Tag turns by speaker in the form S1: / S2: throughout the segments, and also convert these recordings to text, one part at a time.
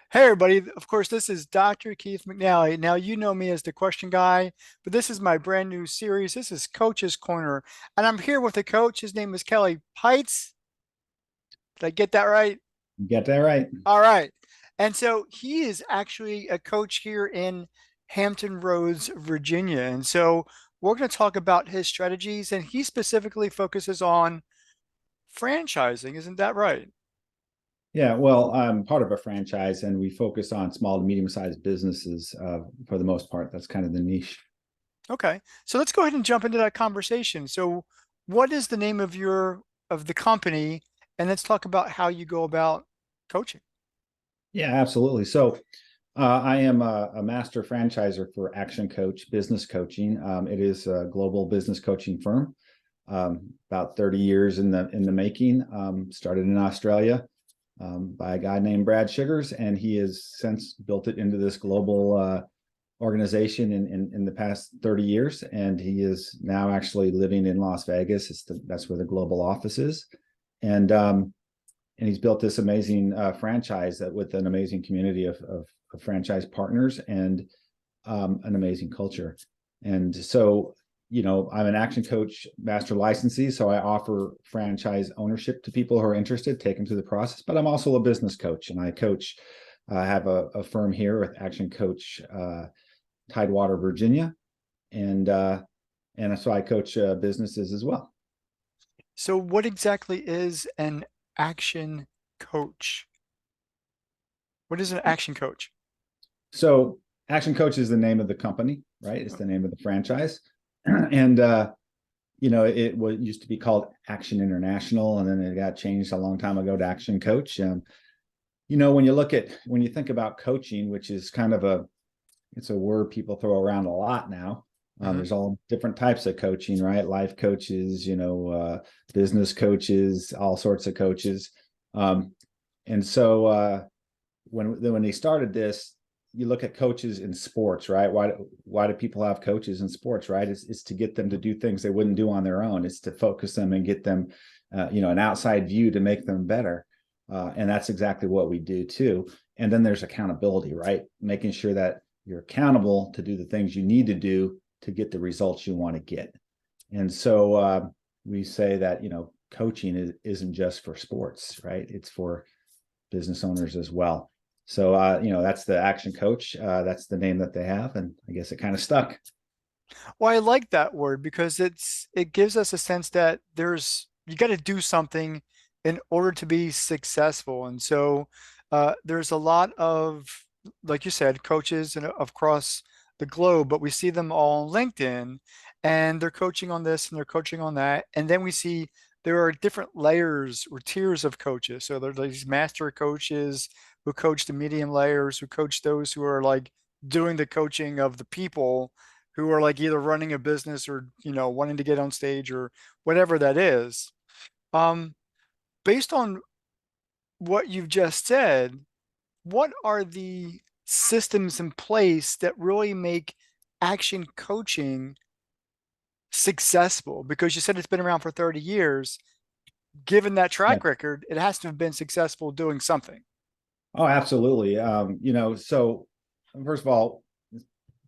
S1: Hey everybody, of course, this is Dr. Keith McNally. Now, you know me as the question guy, but this is my brand new series. This is Coach's Corner, and I'm here with a coach. His name is Kelly Peitz. Did I get that right?
S2: You get that right.
S1: All right. And so he is actually a coach here in Hampton Roads, Virginia. And so we're going to talk about his strategies, and he specifically focuses on franchising. Isn't that right?
S2: Yeah, well, I'm part of a franchise and we focus on small to medium-sized businesses for the most part. That's kind of the niche.
S1: Okay. So let's go ahead and jump into that conversation. So what is the name of the company? And let's talk about how you go about coaching.
S2: Yeah, absolutely. So I am a master franchiser for Action Coach Business Coaching. It is a global business coaching firm, about 30 years in the making. Started in Australia by a guy named Brad Sugars, and he has since built it into this global organization in the past 30 years, and he is now actually living in Las Vegas. That's where the global office is, and and he's built this amazing franchise that with an amazing community of franchise partners and an amazing culture. And so, I'm an Action Coach master licensee, so I offer franchise ownership to people who are interested, take them through the process. But I'm also a business coach, and I coach. I have a firm here with Action Coach Tidewater, Virginia, and so I coach businesses as well.
S1: So what exactly is an action coach? What is an action coach?
S2: So Action Coach is the name of the company, right? It's the name of the franchise, and it was used to be called Action International, and then it got changed a long time ago to Action Coach. When you think about coaching, which is kind of it's a word people throw around a lot now.
S1: Mhm.
S2: There's all different types of coaching, right? Life coaches, business coaches, all sorts of coaches. And so when they started this, you look at coaches in sports, right? Why do people have coaches in sports, right? It's to get them to do things they wouldn't do on their own. It's to focus them and get them, an outside view to make them better. And that's exactly what we do too. And then there's accountability, right? Making sure that you're accountable to do the things you need to do to get the results you want to get. And so we say that, isn't just for sports, right? It's for business owners as well. So, that's the Action Coach. That's the name that they have. And I guess it kind of stuck.
S1: Well, I like that word because it gives us a sense that you got to do something in order to be successful. And so there's a lot of, like you said, coaches and across the globe, but we see them all on LinkedIn and they're coaching on this and they're coaching on that. And then we see there are different layers or tiers of coaches. So there's these master coaches who coach the medium layers, who coach those who are like doing the coaching of the people who are like either running a business or wanting to get on stage or whatever that is. Um, Based on what you've just said, what are the systems in place that really make action coaching successful? Because you said it's been around for 30 years. Given that
S2: Yeah.
S1: track record, it has to have been successful doing something.
S2: Oh, absolutely. So first of all,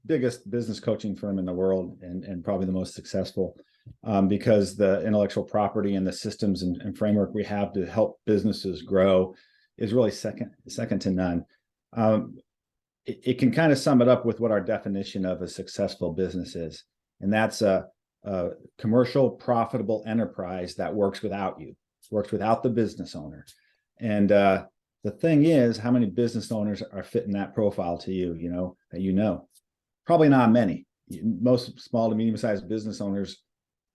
S2: biggest business coaching firm in the world and probably the most successful because the intellectual property and the systems and framework we have to help businesses grow is really second to none. It can kind of sum it up with what our definition of a successful business is, and that's a commercial profitable enterprise that works without you, works without the business owner. And the thing is, how many business owners are fitting that profile to you? Probably not many. Most small to medium sized business owners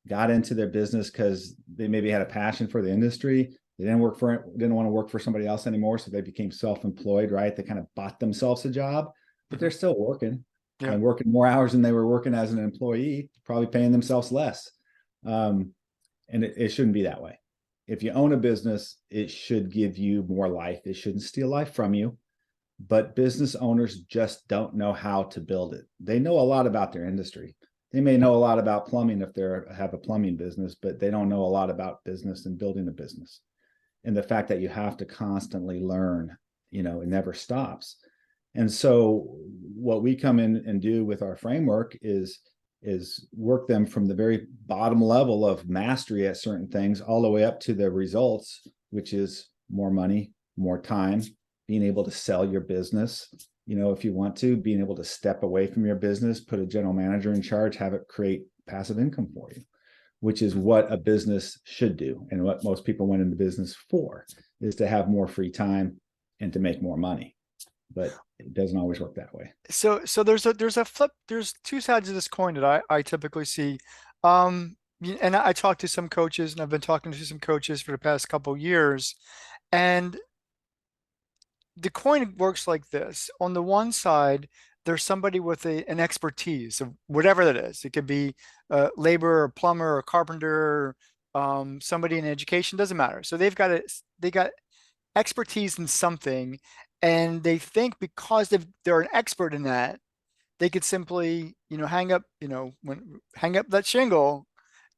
S2: got into their business because they maybe had a passion for the industry. They didn't want to work for somebody else anymore. So they became self-employed, right? They kind of bought themselves a job, but they're
S1: Mhm.
S2: still working
S1: Yeah.
S2: and working more hours than they were working as an employee, probably paying themselves less. Um, and it shouldn't be that way. If you own a business, it should give you more life. It shouldn't steal life from you, but business owners just don't know how to build it. They know a lot about their industry. They may know a lot about plumbing if they have a plumbing business, but they don't know a lot about business and building a business. And the fact that you have to constantly learn, it never stops. And so what we come in and do with our framework is work them from the very bottom level of mastery at certain things all the way up to the results, which is more money, more time, being able to sell your business, if you want to, being able to step away from your business, put a general manager in charge, have it create passive income for you, which is what a business should do. And what most people went into business for is to have more free time and to make more money. But it doesn't always work that way.
S1: So there's a flip. There's two sides of this coin that I typically see. And I talk to some coaches, and I've been talking to some coaches for the past couple years, and the coin works like this. On the one side, there's somebody with an expertise of whatever that is. It could be labor, or plumber, or carpenter, somebody in education, doesn't matter. So they got expertise in something, and they think because they're an expert in that, they could simply, hang up that shingle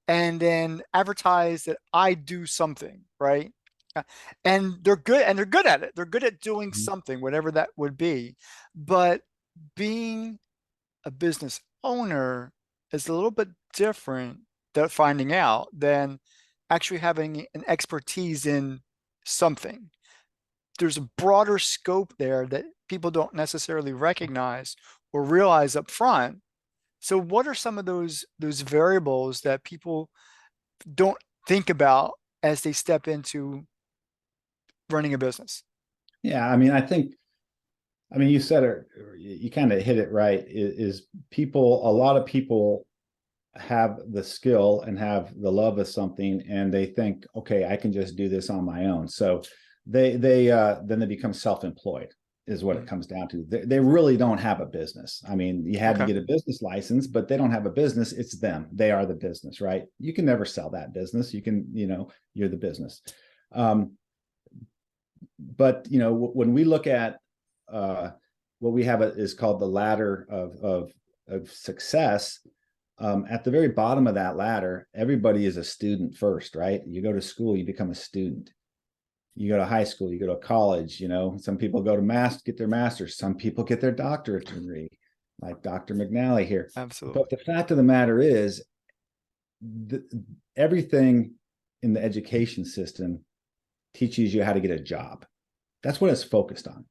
S1: and then advertise that I do something, right? Uh, and they're good at it. They're good at doing
S2: Mhm.
S1: something, whatever that would be. But being a business owner is a little bit different that finding out than actually having an expertise in something. There's a broader scope there that people don't necessarily recognize or realize up front. So what are some of those variables that people don't think about as they step into running a business?
S2: Yeah, you said it, you kind of hit it right. Is people, a lot of people have the skill and have the love of something, and they think, okay, I can just do this on my own. So then they become self-employed, is what it
S1: Mhm.
S2: comes down to. They really don't have a business. You had to
S1: Okay.
S2: get a business license, but they don't have a business. It's them. They are the business, right? You can never sell that business. You can, you're the business. Um, but when we look at uh, what we have is called the ladder of success. At the very bottom of that ladder, everybody is a student first, right? You go to school, you become a student. You go to high school, you go to college. Some people go to get their master's, some people get their doctorate degree, like Dr. McNally here.
S1: Absolutely.
S2: But the fact of the matter is, the, everything in the education system teaches you how to get a job. That's what it's focused on,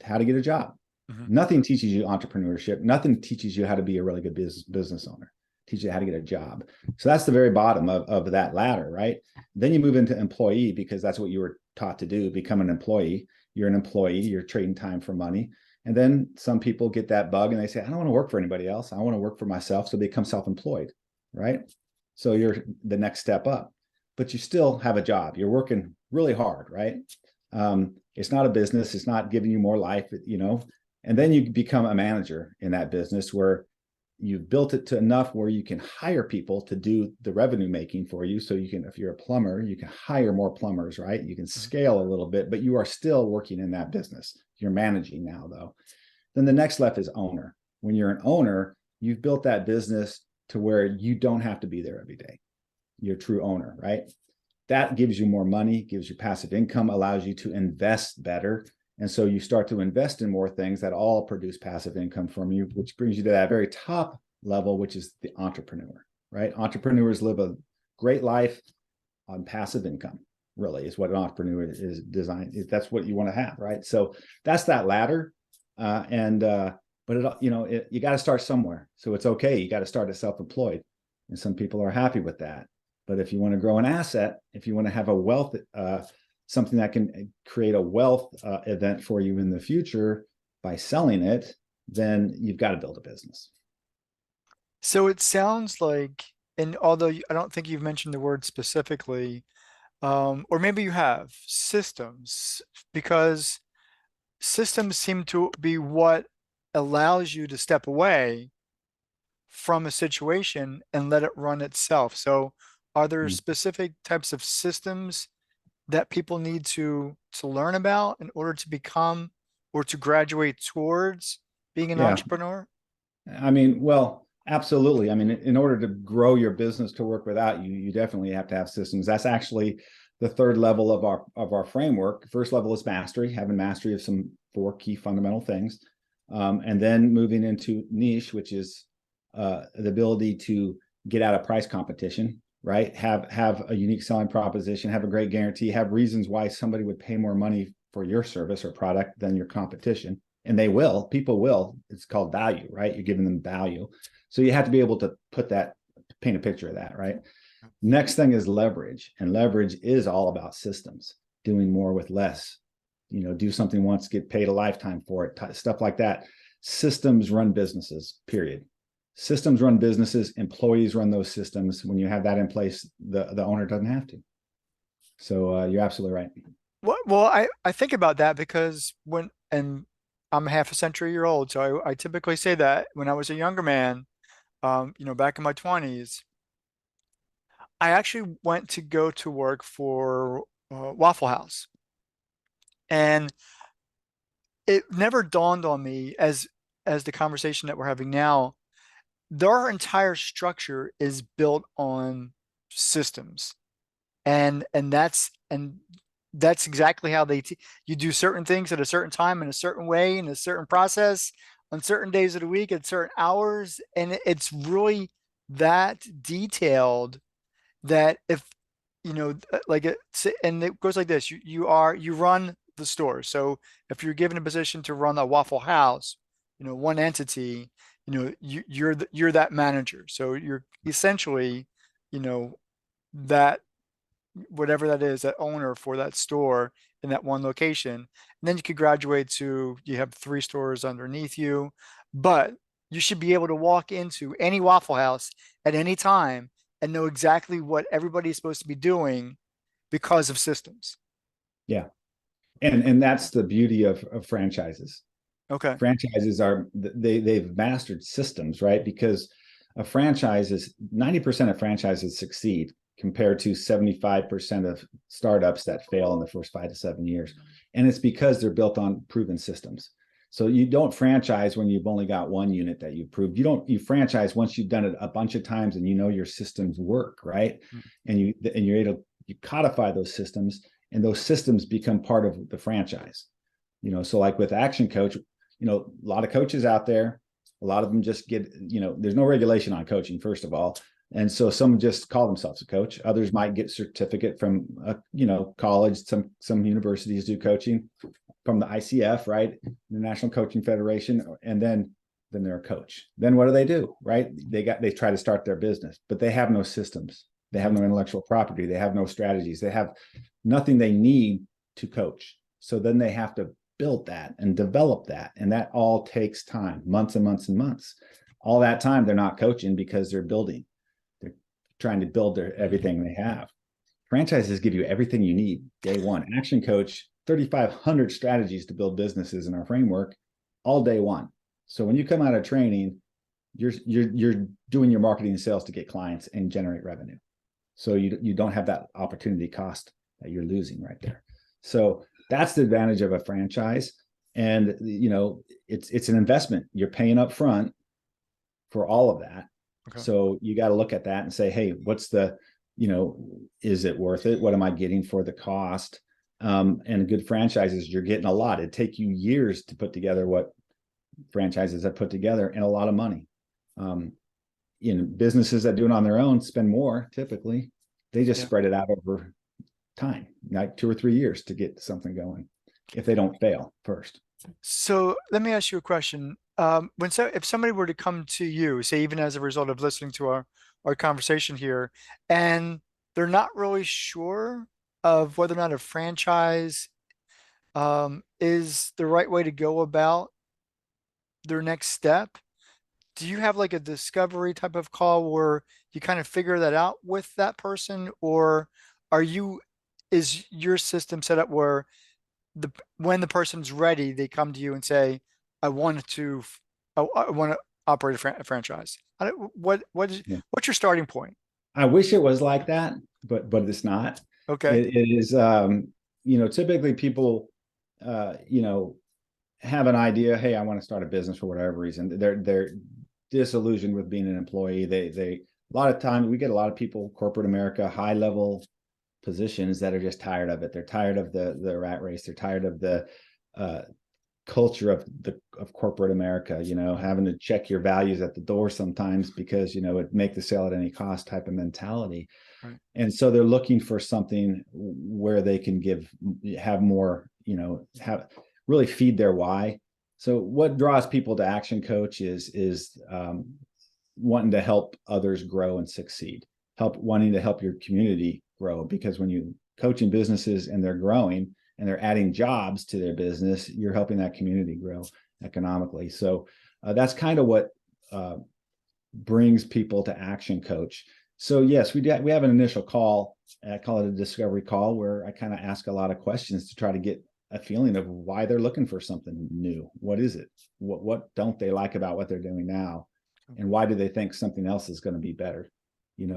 S2: how to get a job.
S1: Mhm.
S2: Nothing teaches you entrepreneurship. Nothing teaches you how to be a really good business owner. Teaches you how to get a job. So that's the very bottom of that ladder, right? Then you move into employee, because that's what you were taught to do, become an employee. You're an employee, you're trading time for money. And then some people get that bug and they say, I don't want to work for anybody else. I want to work for myself. So they become self-employed, right? So you're the next step up, but you still have a job. You're working really hard, right? It's not a business. It's not giving you more life, and then you become a manager in that business, where you've built it to enough where you can hire people to do the revenue making for you. So you can, if you're a plumber, you can hire more plumbers, right? You can
S1: Mhm.
S2: scale a little bit, but you are still working in that business. You're managing now, though. Then the next step is owner. When you're an owner, you've built that business to where you don't have to be there every day. You're a true owner, right? That gives you more money, gives you passive income, allows you to invest better. And so you start to invest in more things that all produce passive income from you, which brings you to that very top level, which is the entrepreneur, right? Entrepreneurs live a great life on passive income, really, is what an entrepreneur is designed. That's what you want to have, right? So that's that ladder. But you got to start somewhere. So it's okay. You got to start as self-employed. And some people are happy with that. But if you want to grow an asset, if you want to have a wealth, something that can create a wealth event for you in the future by selling it, then you've got to build a business.
S1: So it sounds like, and although I don't think you've mentioned the word specifically, or maybe you have, systems, because systems seem to be what allows you to step away from a situation and let it run itself. So are there
S2: Mm.
S1: specific types of systems that people need to learn about in order to become or to graduate towards being an
S2: Yeah,
S1: entrepreneur?
S2: well, absolutely. In order to grow your business to work without you, you definitely have to have systems. That's actually the third level of our framework. First level is mastery, having mastery of some 4 key fundamental things, and then moving into niche, which is the ability to get out of price competition, right? Have a unique selling proposition, have a great guarantee, have reasons why somebody would pay more money for your service or product than your competition. And they will, people will. It's called value, right? You're giving them value. So you have to be able to paint a picture of that, right? Next thing is leverage. And leverage is all about systems, doing more with less. Do something once, get paid a lifetime for it, stuff like that. Systems run businesses, period. Systems run businesses, employees run those systems. When you have that in place, the owner doesn't have to. So you're absolutely right.
S1: Well, I think about that because and I'm half a century year old, so I typically say that when I was a younger man, back in my 20s, I actually went to go to work for Waffle House. And it never dawned on me as the conversation that we're having now, their entire structure is built on systems. And that's exactly how you do certain things at a certain time in a certain way in a certain process on certain days of the week at certain hours, and it's really that detailed that if like and it goes like this, you run the store. So if you're given a position to run a Waffle House, one entity, you're that manager, so you're essentially you know that whatever that is, that owner for that store in that one location. And then you could graduate to you have 3 stores underneath you, but you should be able to walk into any Waffle House at any time and know exactly what everybody's supposed to be doing because of systems.
S2: Yeah. And that's the beauty of franchises.
S1: Okay.
S2: Franchises they've mastered systems, right? Because a franchise is 90% of franchises succeed compared to 75% of startups that fail in the first 5 to 7 years. And it's because they're built on proven systems. So you don't franchise when you've only got one unit that you've proved. You franchise once you've done it a bunch of times and your systems work, right? And you're able you codify those systems, and those systems become part of the franchise. So like with Action Coach, a lot of coaches out there, a lot of them just get, there's no regulation on coaching, first of all. And so some just call themselves a coach. Others might get certificate from, college. Some universities do coaching from the ICF, right? The National Coaching Federation. And then they're a coach. Then what do? Right? They try to start their business, but they have no systems. They have no intellectual property. They have no strategies. They have nothing they need to coach. So then they have to build that and develop that. And that all takes time, months and months and months. All that time, they're not coaching because they're building. They're trying to build everything they have. Franchises give you everything you need day one. Action Coach, 3,500 strategies to build businesses in our framework, all day one. So when you come out of training, you're doing your marketing and sales to get clients and generate revenue. So you don't have that opportunity cost that you're losing right there. So that's the advantage of a franchise. And it's an investment. You're paying up front for all of that.
S1: Okay.
S2: So you got to look at that and say, hey, what's is it worth it? What am I getting for the cost? And good franchises, you're getting a lot. It'd take you years to put together what franchises have put together, and a lot of money. Businesses that do it on their own spend more typically. They just spread it out over time, like 2 or 3 years to get something going if they don't fail first.
S1: So let me ask you a question. If somebody were to come to you, say even as a result of listening to our conversation here, and they're not really sure of whether or not a franchise is the right way to go about their next step, do you have like a discovery type of call where you kind of figure that out with that person, or is your system set up where when the person's ready, they come to you and say, I want to operate a franchise.
S2: Yeah.
S1: What's your starting point?
S2: I wish it was like that, but it's not.
S1: Okay.
S2: It is, typically people, have an idea. Hey, I want to start a business for whatever reason. They're disillusioned with being an employee. A lot of time we get a lot of people, corporate America, high level positions that are just tired of it. They're tired of the rat race. They're tired of the uh, culture of corporate America, having to check your values at the door sometimes because, it make the sale at any cost type of mentality.
S1: Right.
S2: And so they're looking for something where they can have more, have really feed their why. So what draws people to Action Coach is wanting to help others grow and succeed, wanting to help your community grow, because when you coaching businesses and they're growing and they're adding jobs to their business, you're helping that community grow economically. So that's kind of what brings people to Action Coach. So yes, we have an initial call. I call it a discovery call, where I kind of ask a lot of questions to try to get a feeling of why they're looking for something new. What is it? What don't they like about what they're doing now? And why do they think something else is going to be better?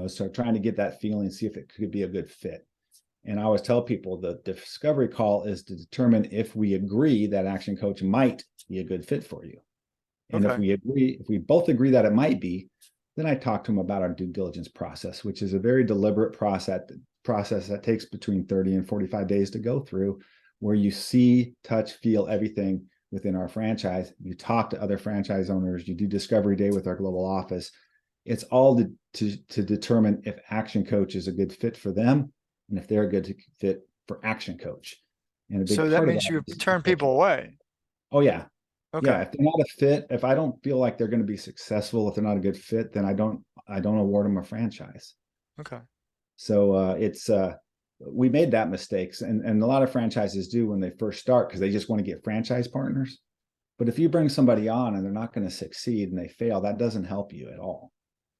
S2: So trying to get that feeling, see if it could be a good fit. And I always tell people the discovery call is to determine if we agree that Action Coach might be a good fit for you. And
S1: Okay.
S2: if we both agree that it might be, then I talk to them about our due diligence process, which is a very deliberate process that takes between 30 and 45 days to go through, where you see, touch, feel everything within our franchise. You talk to other franchise owners, you do discovery day with our global office. It's all to determine if Action Coach is a good fit for them and if they're a good fit for Action Coach. And a big
S1: So that
S2: part of
S1: means
S2: that
S1: you
S2: is
S1: turn
S2: culture.
S1: people away.
S2: Oh yeah. Yeah.
S1: Okay.
S2: If they're not a fit, if I don't feel like they're going to be successful, if they're not a good fit, then I don't award them a franchise.
S1: Okay.
S2: So we made that mistakes, and a lot of franchises do when they first start, because they just want to get franchise partners. But if you bring somebody on and they're not going to succeed and they fail, that doesn't help you at all.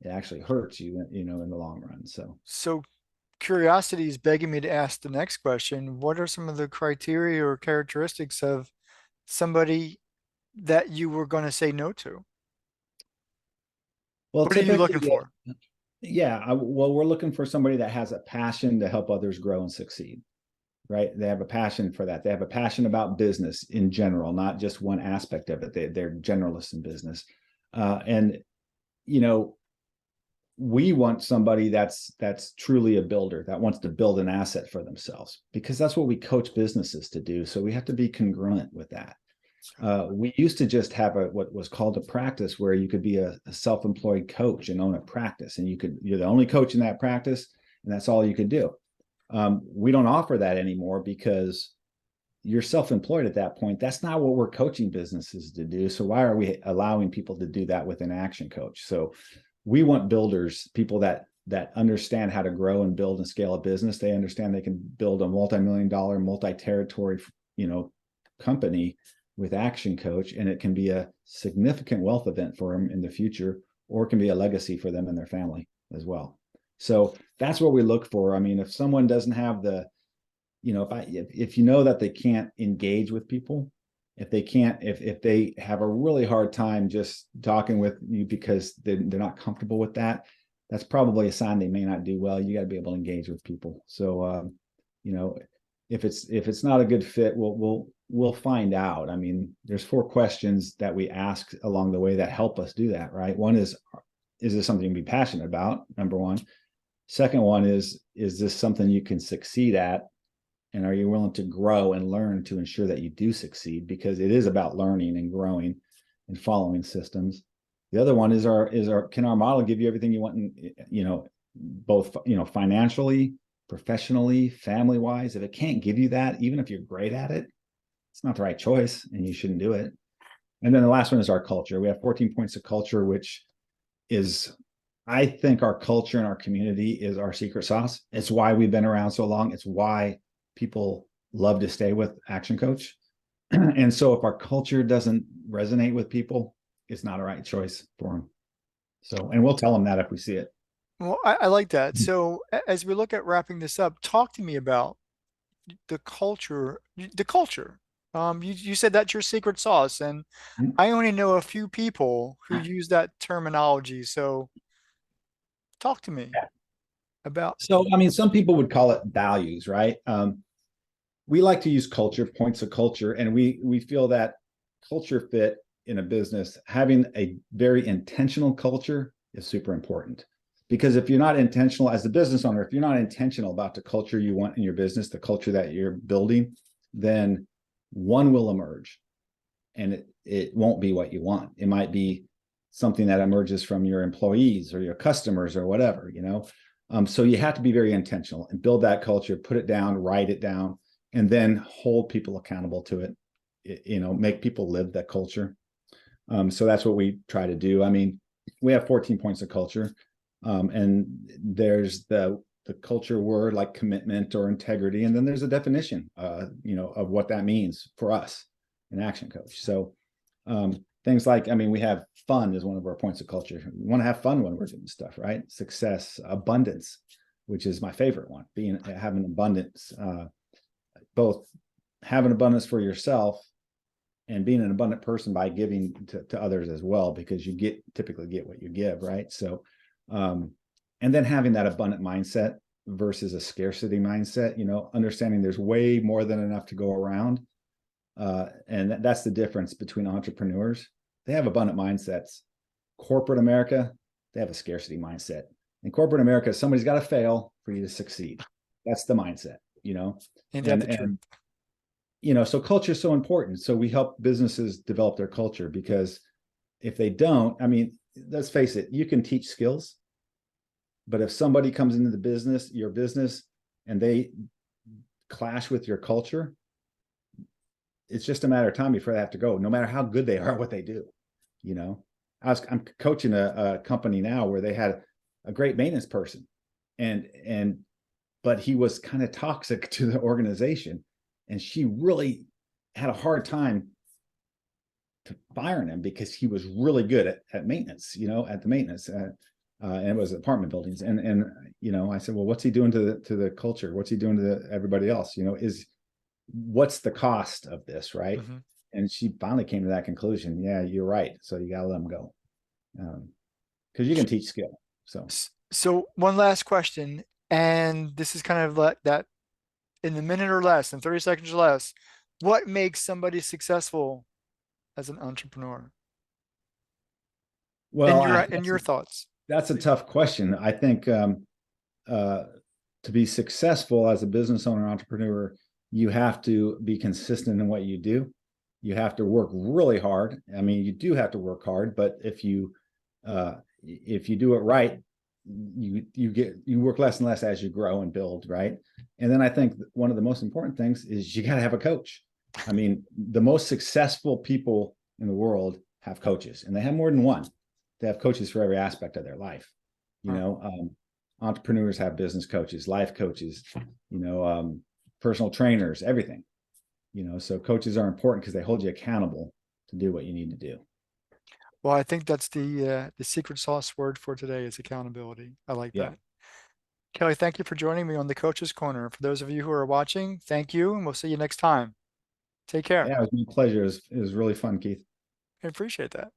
S2: It actually hurts you, in the long run.
S1: So curiosity is begging me to ask the next question. What are some of the criteria or characteristics of somebody that you were going to say no to?
S2: Well,
S1: What are you looking
S2: typically,
S1: for?
S2: yeah. Well, we're looking for somebody that has a passion to help others grow and succeed. Right? They have a passion for that. They have a passion about business in general, not just one aspect of it. They're generalists in business. And, we want somebody that's truly a builder, that wants to build an asset for themselves, because that's what we coach businesses to do. So we have to be congruent with that. We used to just have what was called a practice, where you could be a self-employed coach and own a practice, and you're the only coach in that practice, and that's all you could do. We don't offer that anymore, because you're self-employed at that point. That's not what we're coaching businesses to do. So why are we allowing people to do that with an Action Coach? So we want builders, people that understand how to grow and build and scale a business. They understand they can build a multi-million-dollar, multi-territory, company with Action Coach, and it can be a significant wealth event for them in the future, or it can be a legacy for them and their family as well. So that's what we look for. I mean, if someone doesn't have if you know that they can't engage with people, if they have a really hard time just talking with you because they're not comfortable with that, that's probably a sign they may not do well. You got to be able to engage with people. So, if it's not a good fit, we'll find out. I mean, there's 4 questions that we ask along the way that help us do that, right? One is this something you can be passionate about? Number one. Second one is this something you can succeed at? And are you willing to grow and learn to ensure that you do succeed? Because it is about learning and growing and following systems. The other one is can our model give you everything you want, both, financially, professionally, family wise? If it can't give you that, even if you're great at it, it's not the right choice and you shouldn't do it. And then the last one is our culture. We have 14 points of culture, which is, I think our culture and our community is our secret sauce. It's why we've been around so long. It's why people love to stay with Action Coach. And so if our culture doesn't resonate with people, it's not a right choice for them. So, and we'll tell them that if we see it.
S1: Well, I like that. So as we look at wrapping this up, talk to me about the culture. The culture. You said that's your secret sauce, and I only know a few people who use that terminology. So talk to me about.
S2: So, I mean, some people would call it values, right? We like to use culture, points of culture, and we feel that culture fit in a business, having a very intentional culture is super important. Because if you're not intentional as a business owner, if you're not intentional about the culture you want in your business, the culture that you're building, then one will emerge and it won't be what you want. It might be something that emerges from your employees or your customers or whatever, you know. So you have to be very intentional and build that culture, put it down, write it down, and then hold people accountable to it. You know, make people live that culture. So that's what we try to do. I mean, we have 14 points of culture, and there's the culture word like commitment or integrity, and then there's a definition, you know, of what that means for us, an action coach. So things like, I mean, we have fun is one of our points of culture. We want to have fun when we're doing stuff, right? Success, abundance, which is my favorite one. Having abundance, both having abundance for yourself and being an abundant person by giving to others as well, because you typically get what you give, right? So, and then having that abundant mindset versus a scarcity mindset, you know, understanding there's way more than enough to go around. And that's the difference between entrepreneurs. They have abundant mindsets. Corporate America, they have a scarcity mindset. In corporate America, somebody's got to fail for you to succeed. That's the mindset, you know.
S1: Ain't that
S2: And
S1: the truth?
S2: you know, so culture is so important. So we help businesses develop their culture, because if they don't, I mean, let's face it, you can teach skills, but if somebody comes into the business, your business, and they clash with your culture, it's just a matter of time before they have to go, no matter how good they are at what they do. You know, I'm coaching a company now where they had a great maintenance person, and but he was kind of toxic to the organization, and she really had a hard time to firing him because he was really good at maintenance, you know, at the maintenance. And it was apartment buildings. And you know, I said, well, what's he doing to the culture? What's he doing to everybody else? You know, what's the cost of this, right?
S1: Mm-hmm.
S2: And she finally came to that conclusion. Yeah, you're right. So you got to let him go, because you can teach skill. So
S1: So one last question, and this is kind of like that in a minute or less, in 30 seconds or less. What makes somebody successful as an entrepreneur?
S2: well,
S1: In your thoughts.
S2: that's a tough question. I think uh, to be successful as a business owner, entrepreneur, you have to be consistent in what you do. You have to work really hard. I mean, you do have to work hard, but if you do it right, you work less and less as you grow and build, right? And then I think one of the most important things is you got to have a coach. I mean, the most successful people in the world have coaches, and they have more than one. They have coaches for every aspect of their life. You
S1: Huh.
S2: know, entrepreneurs have business coaches, life coaches, you know, personal trainers, everything. You know, so coaches are important because they hold you accountable to do what you need to do.
S1: Well, I think that's the secret sauce word for today is accountability. I like
S2: Yeah.
S1: that. Kelly, thank you for joining me on the Coach's Corner. For those of you who are watching, thank you, and we'll see you next time. Take care.
S2: Yeah, it was my pleasure. It was really fun, Keith.
S1: I appreciate that.